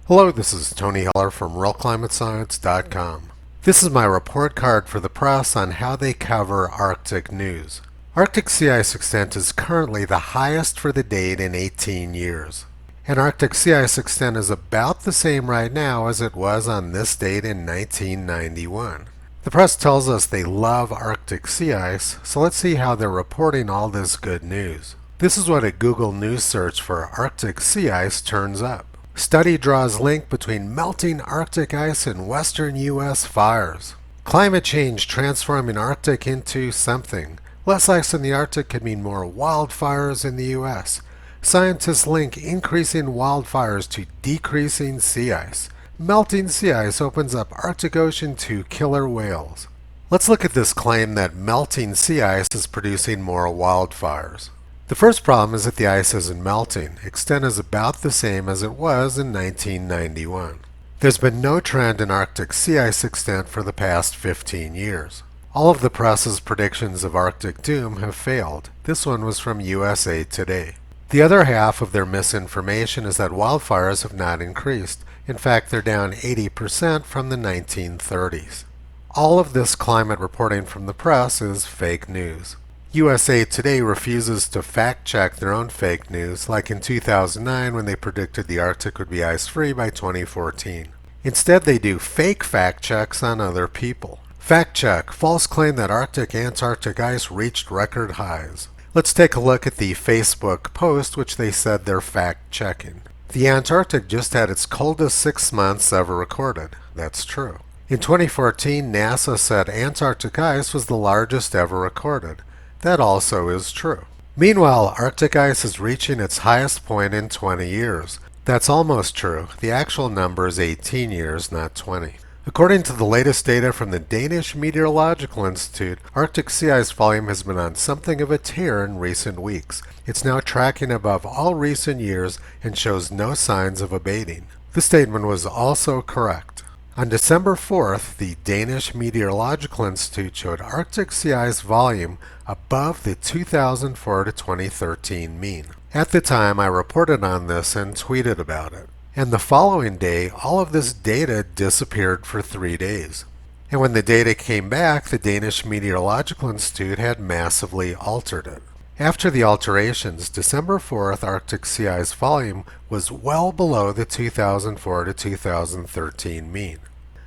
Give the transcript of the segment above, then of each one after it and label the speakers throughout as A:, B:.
A: Hello, this is Tony Heller from RealClimateScience.com. This is my report card for the press on how they cover Arctic news. Arctic sea ice extent is currently the highest for the date in 18 years. And Arctic sea ice extent is about the same right now as it was on this date in 1991. The press tells us they love Arctic sea ice, so let's see how they're reporting all this good news. This is what a Google News search for Arctic sea ice turns up. Study draws link between melting Arctic ice and western U.S. fires. Climate change transforming Arctic into something. Less ice in the Arctic could mean more wildfires in the U.S. Scientists link increasing wildfires to decreasing sea ice. Melting sea ice opens up Arctic Ocean to killer whales. Let's look at this claim that melting sea ice is producing more wildfires. The first problem is that the ice isn't melting. Extent is about the same as it was in 1991. There's been no trend in Arctic sea ice extent for the past 15 years. All of the press's predictions of Arctic doom have failed. This one was from USA Today. The other half of their misinformation is that wildfires have not increased. In fact, they're down 80% from the 1930s. All of this climate reporting from the press is fake news. USA Today refuses to fact-check their own fake news, like in 2009 when they predicted the Arctic would be ice-free by 2014. Instead, they do fake fact-checks on other people. Fact-check: false claim that Arctic-Antarctic ice reached record highs. Let's take a look at the Facebook post which they said they're fact-checking. The Antarctic just had its coldest 6 months ever recorded. That's true. In 2014, NASA said Antarctic ice was the largest ever recorded. That also is true. Meanwhile, Arctic ice is reaching its highest point in 20 years. That's almost true. The actual number is 18 years, not 20. According to the latest data from the Danish Meteorological Institute, Arctic sea ice volume has been on something of a tear in recent weeks. It's now tracking above all recent years and shows no signs of abating. The statement was also correct. On December 4th, the Danish Meteorological Institute showed Arctic sea ice volume above the 2004 to 2013 mean. At the time, I reported on this and tweeted about it. And the following day, all of this data disappeared for 3 days. And when the data came back, the Danish Meteorological Institute had massively altered it. After the alterations, December 4th Arctic sea ice volume was well below the 2004 to 2013 mean.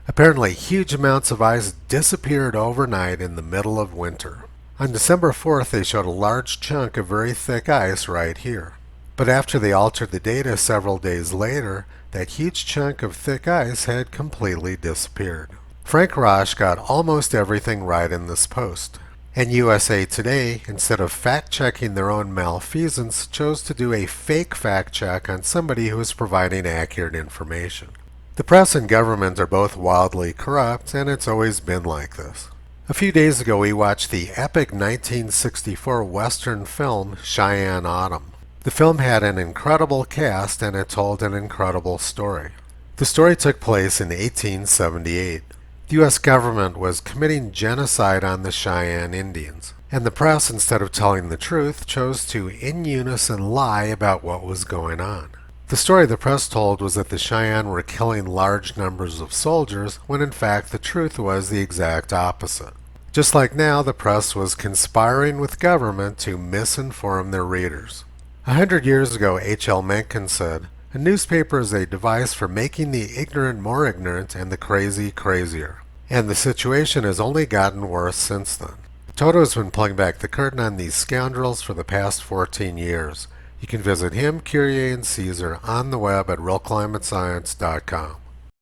A: Apparently, huge amounts of ice disappeared overnight in the middle of winter. On December 4th, they showed a large chunk of very thick ice right here. But after they altered the data several days later, that huge chunk of thick ice had completely disappeared. Frank Roche got almost everything right in this post. And USA Today, instead of fact-checking their own malfeasance, chose to do a fake fact-check on somebody who is providing accurate information. The press and government are both wildly corrupt, and it's always been like this. A few days ago, we watched the epic 1964 Western film Cheyenne Autumn. The film had an incredible cast, and it told an incredible story. The story took place in 1878. The U.S. government was committing genocide on the Cheyenne Indians, and the press, instead of telling the truth, chose to in unison lie about what was going on. The story the press told was that the Cheyenne were killing large numbers of soldiers, when in fact the truth was the exact opposite. Just like now, the press was conspiring with government to misinform their readers. 100 years ago, H.L. Mencken said, "A newspaper is a device for making the ignorant more ignorant and the crazy crazier." And the situation has only gotten worse since then. Toto has been pulling back the curtain on these scoundrels for the past 14 years. You can visit him, Curie, and Caesar on the web at RealClimateScience.com.